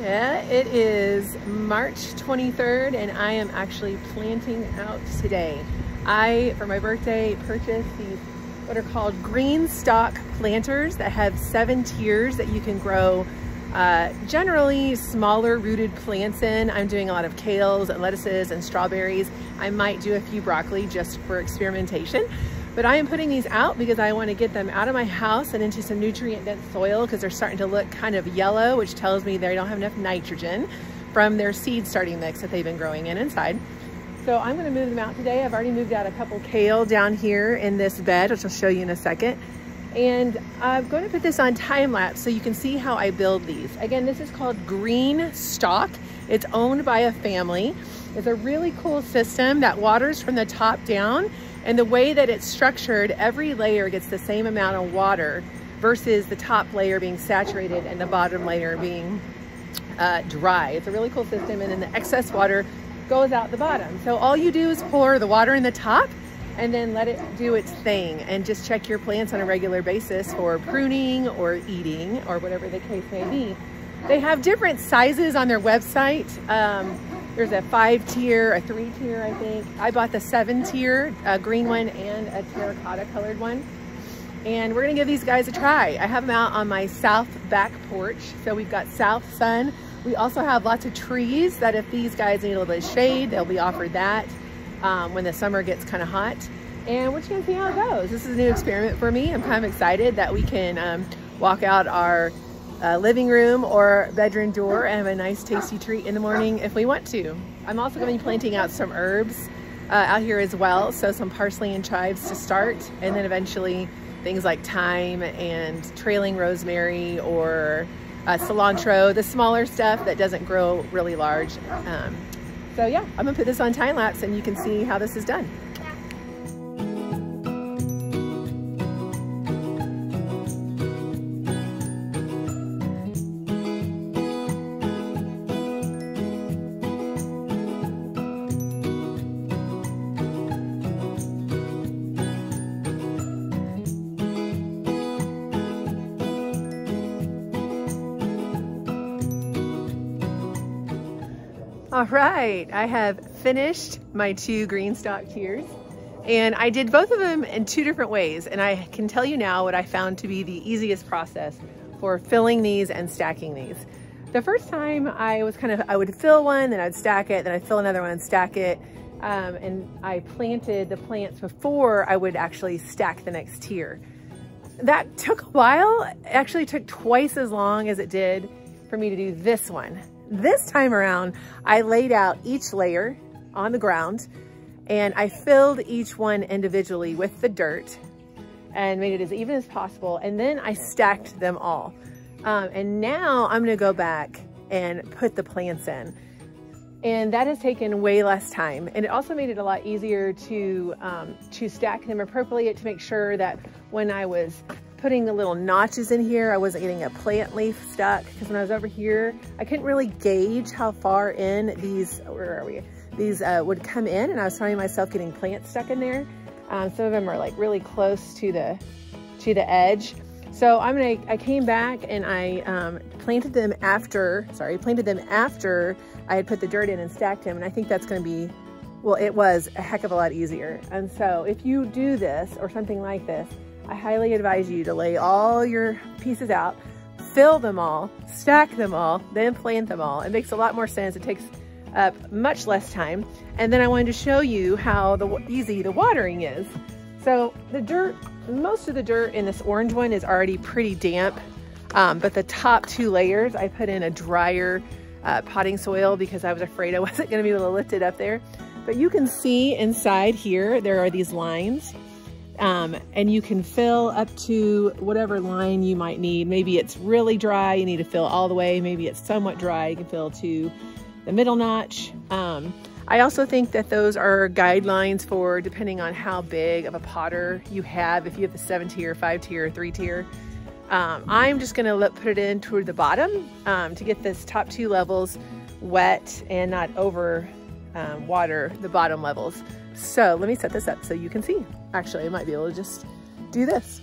Yeah, it is March 23rd and I am actually planting out today. I, for my birthday, purchased these what are called Greenstalk planters that have 7 tiers that you can grow generally smaller rooted plants in. I'm doing a lot of kales and lettuces and strawberries. I might do a few broccoli just for experimentation. But I am putting these out because I want to get them out of my house and into some nutrient-dense soil because they're starting to look kind of yellow, which tells me they don't have enough nitrogen from their seed starting mix that they've been growing in inside. So I'm going to move them out today. I've already moved out a couple kale down here in this bed, which I'll show you in a second. And I'm going to put this on time lapse so you can see how I build these. Again, this is called Greenstalk. It's owned by a family. It's a really cool system that waters from the top down. And the way that it's structured, every layer gets the same amount of water versus the top layer being saturated and the bottom layer being dry. It's a really cool system, and then the excess water goes out the bottom. So all you do is pour the water in the top and then let it do its thing, and just check your plants on a regular basis for pruning or eating or whatever the case may be. They have different sizes on their website. There's a 5-tier, a 3-tier, I think. I bought the 7-tier, a green one and a terracotta colored one. And we're gonna give these guys a try. I have them out on my south back porch. So we've got south sun. We also have lots of trees that if these guys need a little bit of shade, they'll be offered that when the summer gets kind of hot. And we're just gonna see how it goes. This is a new experiment for me. I'm kind of excited that we can walk out our living room or bedroom door and have a nice tasty treat in the morning if we want to. I'm also going to be planting out some herbs out here as well. So some parsley and chives to start, and then eventually things like thyme and trailing rosemary or cilantro, the smaller stuff that doesn't grow really large. So yeah, I'm gonna put this on time lapse and you can see how this is done. All right, I have finished my 2 Greenstalk tiers, and I did both of them in 2 different ways, and I can tell you now what I found to be the easiest process for filling these and stacking these. The first time I would fill one, then I'd stack it, then I'd fill another one and stack it, and I planted the plants before I would actually stack the next tier. That took a while. It actually took twice as long as it did for me to do this one. This time around, I laid out each layer on the ground and I filled each one individually with the dirt and made it as even as possible. And then I stacked them all. And now I'm gonna go back and put the plants in. And that has taken way less time. And it also made it a lot easier to stack them appropriately, to make sure that when I was putting the little notches in here, I wasn't getting a plant leaf stuck, because when I was over here, I couldn't really gauge how far in these, where are we? These would come in, and I was finding myself getting plants stuck in there. Some of them are like really close to the edge. So I came back and I planted them after I had put the dirt in and stacked them, and I think that's gonna be, well, it was a heck of a lot easier. And so if you do this or something like this, I highly advise you to lay all your pieces out, fill them all, stack them all, then plant them all. It makes a lot more sense. It takes up much less time. And then I wanted to show you how easy the watering is. So the dirt, most of the dirt in this orange one is already pretty damp, but the top 2 layers, I put in a drier potting soil because I was afraid I wasn't gonna be able to lift it up there. But you can see inside here, there are these lines. And you can fill up to whatever line you might need. Maybe it's really dry, you need to fill all the way. Maybe it's somewhat dry, you can fill to the middle notch. I also think that those are guidelines for depending on how big of a potter you have. If you have the 7-tier, 5-tier, 3-tier. I'm just gonna put it in toward the bottom to get this top 2 levels wet and not over water the bottom levels. So let me set this up so you can see. Actually, I might be able to just do this.